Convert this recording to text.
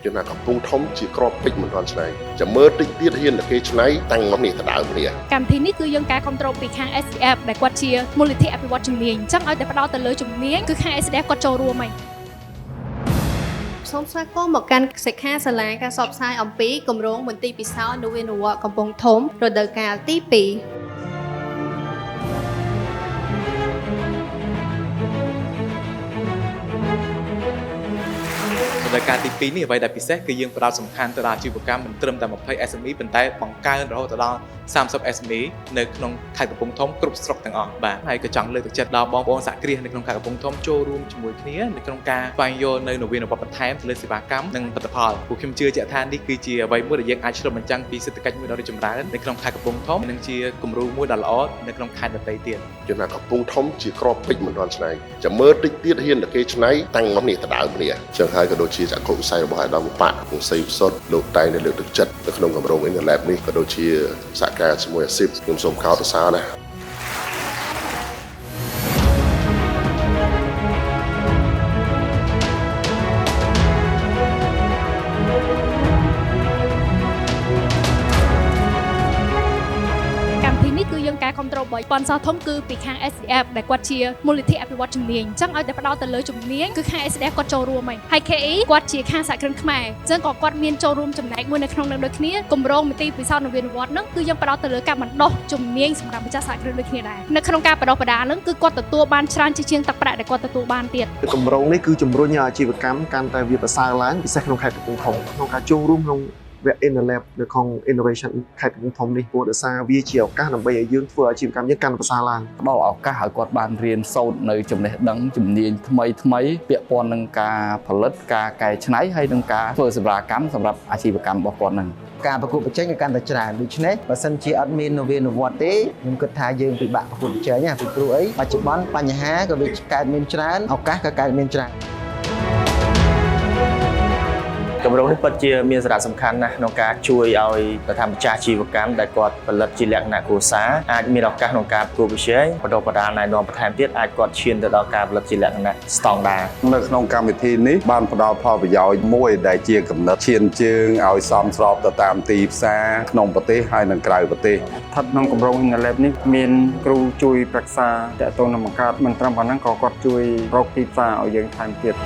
ចំណាកំពុងធំជាក្របពេជ្រមិនទាន់ឆ្នៃចាំមើលតិចទៀតហ៊ានតែគេឆ្នៃតាំងមកនេះទៅដើមគ្នាកម្មវិធីនេះគឺយើងការគ្រប់គ្រងពីខាង SDF ដែលគាត់ជាមូលនិធិអភិវឌ្ឍជំនាញអញ្ចឹងឲ្យតែផ្ដោតទៅលើជំនាញគឺខាង SDF គាត់ចូលរួមហើយសូមស្វាគមន៍មកកាន់សិក្ខាសាលាការផ្សព្វផ្សាយអំពីគម្រោងមន្ទីរពិសោធន៍នវានុវត្តន៍កំពង់ធំរដូវកាលទី2ដោយការទី2នេះអ្វីដែលពិសេសគឺយើងផ្ដោតសំខាន់ទៅដល់អាជីវកម្មមិនត្រឹមតែ20 SME ប៉ុន្តែបង្កើនរហូតដល់30 SME នៅក្នុងខេត្តកំពង់ធំគ្រប់ស្រុកទាំងអស់បាទហើយក៏ចង់លើកទឹកចិត្តដល់បងប្អូនសហគ្រាសនៅក្នុងខេត្តកំពង់ធំចូលរួមជាមួយគ្នានៅក្នុងការស្វែងយល់នៅនវានុវត្តន៍បន្ថែមទៅលើសេវាកម្មនិងផលិតផលពួកខ្ញុំជឿជាក់ថានេះគឺជាអ្វីមួយដែលយើងអាចឆ្លុះបញ្ចាំងពីសេដ្ឋកិច្ចមួយដ៏រីកចម្រើននៅក្នុងខេត្តកំពង់ធំនិងជាគំរូមួយដ៏ល្អនៅក្នុងខេត្តដទៃទៀតចំណាកំពុងធំជាក្របពេជ្រមិនទាន់ឆ្នៃចាំមើលតិចទៀតហ៊ានតែគេឆ្នៃតាំងមកនេះទៅដើមគ្នាចឹងហើយក៏ដូចជាចក្ខុវិស័យរបស់អាដាមបាក់លោកសីវសុតលោកតែងលើកទឹកចិត្តនៅក្នុងគម្រោង Interlab នេះក៏ដូចជាសហការជាមួយអាស៊ីបខ្ញុំសូមខោតសារណាការគ្រប់គ្រងដោយបន្សល់ធំគឺពីខាង SDF ដែលគាត់ជាមូលនិធិអភិវឌ្ឍជំនាញអញ្ចឹងឲ្យតែផ្ដោតទៅលើជំនាញគឺខាង SDF គាត់ចូលរួមហើយ KE គាត់ជាខាងសហគ្រិនខ្មែរអញ្ចឹងក៏គាត់មានចូលរួមចំណែកមួយនៅក្នុងនឹងដូចគ្នាគម្រោងមន្ទីរពិសោធន៍នវានុវត្តន៍ហ្នឹងគឺយើងផ្ដោតទៅលើការបណ្ដុះជំនាញសម្រាប់ម្ចាស់សហគ្រិនដូចគ្នាដែរនៅក្នុងការបណ្ដុះបណ្ដាលហ្នឹងគឺគាត់ទទួលបានច្រើនជាងទឹកប្រាក់ដែលគាត់ទទួលបានទៀតគម្រោងនេះគឺជំរុញឲ្យអាជីវកម្មកាន់តែវាប្រសើរឡើងពិសេសក្នុងខេត្តកំពង់ធំក្នុងការចូលរួមក្នុងវគ្គ Interlab នៅក្នុង Innovation ខេត្តកំពង់ធំនេះព្រោះដោយសារវាជាឱកាសដើម្បីឲ្យយើងធ្វើអាជីវកម្មយើងកាន់តែប្រសើរឡើងផ្ដល់ឱកាសឲ្យគាត់បានរៀនសូត្រនៅចំណេះដឹងជំនាញថ្មីពាក់ព័ន្ធនឹងការផលិតការកែច្នៃហើយនឹងការធ្វើសេវាកម្មសម្រាប់អាជីវកម្មរបស់គាត់នឹងការប្រកួតប្រជែងកាន់តែច្រើនដូច្នេះបើសិនជាអត់មាននវានុវត្តន៍ទេខ្ញុំគិតថាយើងពិបាកប្រកួតប្រជែងណាពីព្រោះអីបច្ចុប្បន្នបញ្ហាក៏វាកើតមានច្រើនឱកាសក៏កើតមានច្រើនគម្រោងនេះពិតជាមានសារៈសំខាន់ណាស់ក្នុងការជួយឲ្យរដ្ឋម្ចាស់អាជីវកម្មដែលគាត់ផលិតជាលក្ខណៈគ្រួសារអាចមានឱកាសក្នុងការប្រកួតប្រជែងបណ្ដុះបណ្ដាលណែនាំបន្ថែមទៀតអាចគាត់ឈានទៅដល់ការផលិតជាលក្ខណៈស្តង់ដារនៅក្នុងកម្មវិធីនេះបានផ្ដល់ផលប្រយោជន៍មួយដែលជាកំណត់ឈានជើងឲ្យសមស្របទៅតាមទីផ្សារក្នុងប្រទេសហើយនិងក្រៅប្រទេសស្ថិតក្នុងគម្រោង Interlab នេះមានគ្រូជួយប្រឹក្សាទាក់ទងនឹងបង្កើតមិនត្រឹមប៉ុណ្ណឹងក៏គាត់ជួយរកទីផ្សារឲ្យយើងថែមទៀត